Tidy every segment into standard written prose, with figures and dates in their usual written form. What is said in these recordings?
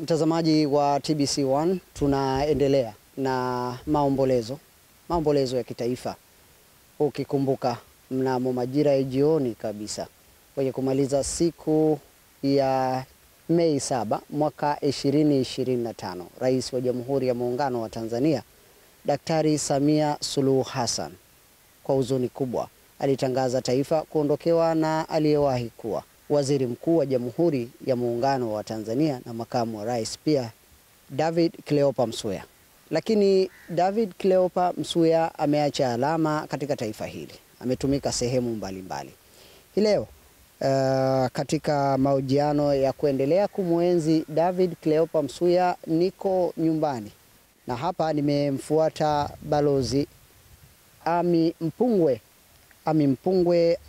Mtazamaji wa TBC1, tunaendelea na maombolezo ya kitaifa. Ukikumbuka mnamo majira ya jioni kabisa kwenye kumaliza siku ya Mei 7 mwaka 2025, Rais wa Jamhuri ya Muungano wa Tanzania Daktari Samia Suluhu Hassan kwa huzuni kubwa alitangaza taifa kuondokewa na aliyewahi kuwa Waziri Mkuu wa Jamhuri ya Muungano wa Tanzania na Makamu wa Rais pia, David Cleopa Msuya. Lakini David Cleopa Msuya ameacha alama katika taifa hili. Ametumika sehemu mbalimbali. Hii leo katika mahojiano ya kuendelea kumwenzi David Cleopa Msuya, niko nyumbani na hapa nimemfuata Balozi Ami Mpungwe. Ami Mpungwe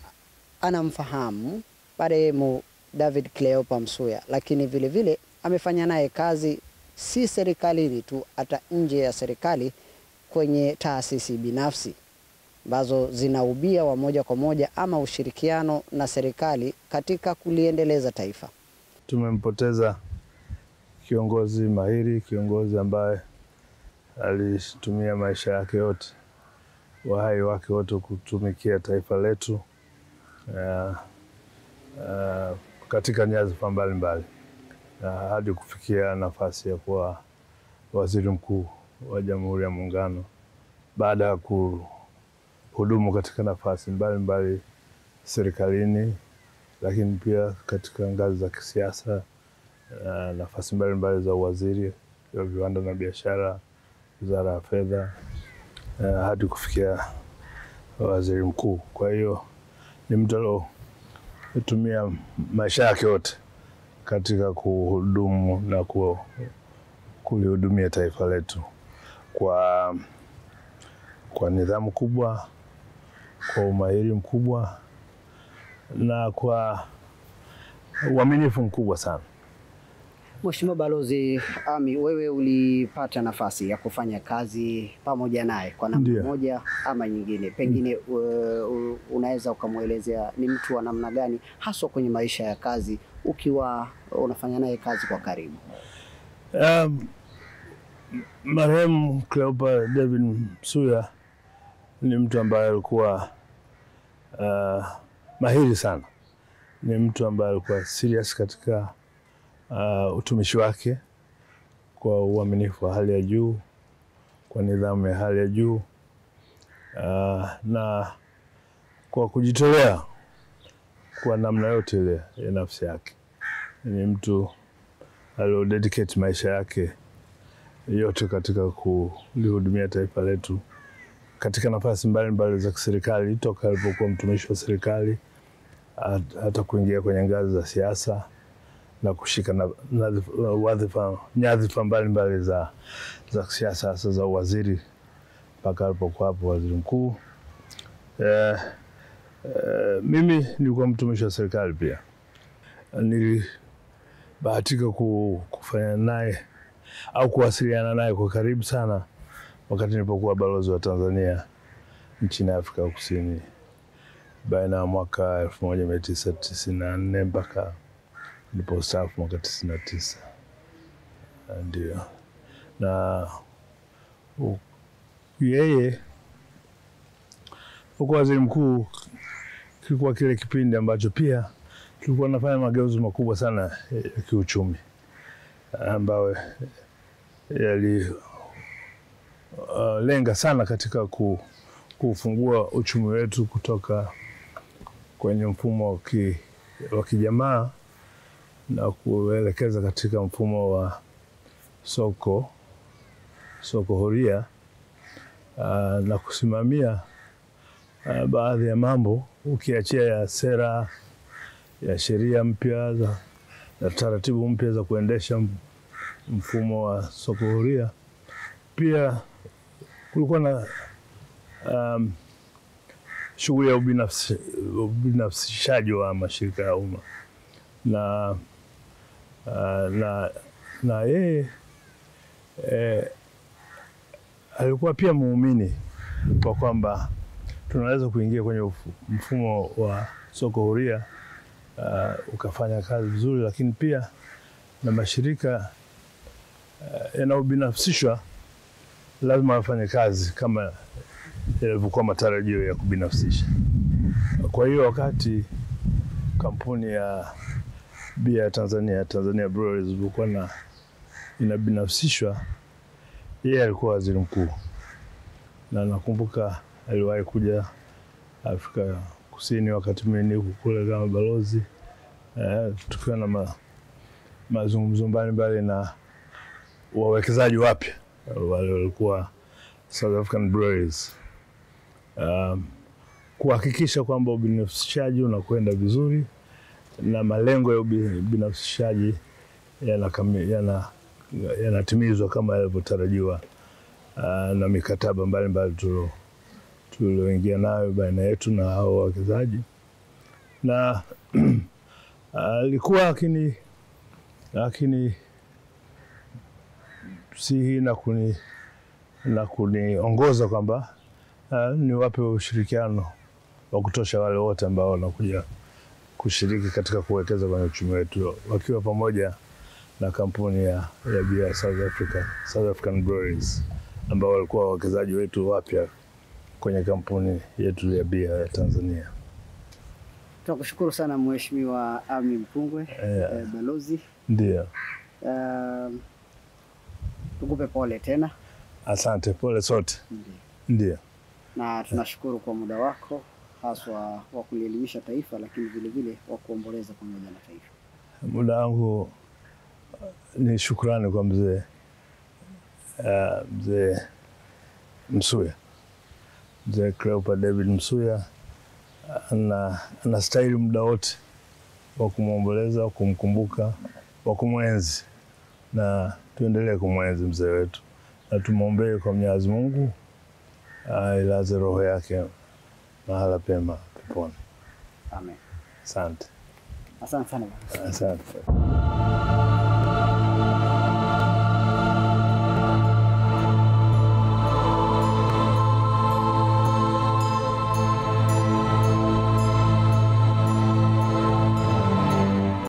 anamfahamu marehemu David Cleopa Msuya, lakini vile vile amefanya naye kazi si serikalini tu, hata nje ya serikali kwenye taasisi binafsi ambazo zinaubia wa moja kwa moja ama ushirikiano na serikali katika kuliendeleza taifa. Tumempoteza kiongozi mahiri, kiongozi ambaye alitumia maisha yake yote, uhai wake wote kutumikia taifa letu katika nyadhifa mbalimbali hadi kufikia nafasi ya kuwa Waziri Mkuu wa Jamhuri ya Muungano, baada ya kuhudumu katika nafasi mbalimbali serikalini, lakini pia katika ngazi za kisiasa, nafasi mbalimbali za waziri wa viwanda na biashara, Wizara ya Fedha, hadi kufikia Waziri Mkuu. Kwa hiyo ni mtu aliyetumia maisha yake yote katika kuhudumu na kulihudumia taifa letu kwa nidhamu kubwa, kwa umahiri mkubwa na kwa uaminifu mkubwa sana. Mheshimiwa Balozi Ami, wewe ulipata nafasi ya kufanya kazi pamoja naye kwa namna moja ama nyingine. Pengine unaweza ukamwelezea ni mtu wa namna gani haswa kwenye maisha ya kazi ukiwa unafanya naye kazi kwa karibu? Marehemu Cleopa David Msuya ni mtu ambaye alikuwa mahiri sana. Ni mtu ambaye alikuwa serious katika utumishi wake, kwa uaminifu wa hali ya juu, kwa nidhamu ya hali ya juu, na kwa kujitolea kwa namna yote ile ya nafsi yake. Ni mtu aliyodedicate maisha yake yote katika kulihudumia taifa letu katika nafasi mbalimbali za kiserikali, toka alipokuwa mtumishi wa serikali hata kuingia kwenye ngazi za siasa na kushika nyadhifa mbalimbali za siasa, hasa za waziri, mpaka alipokuwa hapo Waziri Mkuu. Mimi nilikuwa mtumishi wa serikali pia. Nilibahatika kufanya naye au kuwasiliana naye kwa karibu sana wakati nilipokuwa balozi wa Tanzania nchini Afrika Kusini baina ya mwaka 1994 mpaka nilipostaafu mwaka 99. Ndio. Na yeye kwa Waziri Mkuu kilikuwa kile kipindi ambacho pia tulikuwa tunafanya mageuzi makubwa sana ya kiuchumi ambayo lenga sana katika kufungua uchumi wetu kutoka kwenye mfumo wa kijamaa na kuelekeza katika mfumo wa soko huria, na kusimamia baadhi ya mambo, ukiachia ya sera ya sheria mpya na taratibu mpya za kuendesha mfumo wa soko huria. Pia kulikuwa na shughuli ya ubinafsishaji wa mashirika ya umma, na yeye alikuwa pia muumini kwa kwamba tunaweza kuingia kwenye mfumo wa soko huria ukafanya kazi vizuri, lakini pia na mashirika yanayobinafsishwa lazima wafanye kazi kama ilivyokuwa matarajio ya kubinafsisha. Kwa hiyo wakati kampuni ya bia ya Tanzania Breweries ilikuwa inabinafsishwa, yeye alikuwa waziri mkuu, na nakumbuka aliwahi kuja Afrika Kusini wakati mimi niko kule kama balozi, tukiwa na mazungumzo mbalimbali na wawekezaji wapya wale walikuwa South African Breweries, kuhakikisha kwamba ubinafsishaji unakwenda vizuri na malengo ya ubinafsishaji yanatimizwa kama yalivyotarajiwa, na mikataba mbalimbali tulioingia nayo baina yetu na hao wawekezaji. Na alikuwa lakini sihi na kuniongoza kwamba niwape ushirikiano wa kutosha wale wote ambao wanakuja kushiriki katika kuwekeza kwenye uchumi wetu, wakiwa pamoja na kampuni ya bia South African Breweries, ambao walikuwa wawekezaji wetu wapya kwenye kampuni yetu ya bia ya Tanzania. Tunakushukuru sana Mheshimiwa Ami Mpungwe, balozi. Ndio. Tukupe pole tena. Asante, pole sote. Ndio. Na tunashukuru kwa muda wako, haswa wa kuelimisha taifa, lakini vile vile wa kuomboleza pamoja na taifa. Muda wangu ni shukrani kwa mzee Msuya. Mzee Cleopa David Msuya anastahili muda wote wa kumwomboleza, wa kumkumbuka, wa kumwenzi, na tuendelee kumwenzi mzee wetu, na tumwombee kwa Mwenyezi Mungu ilaze roho yake mahala pema peponi. Amen. Asante. Asante sana. Asante.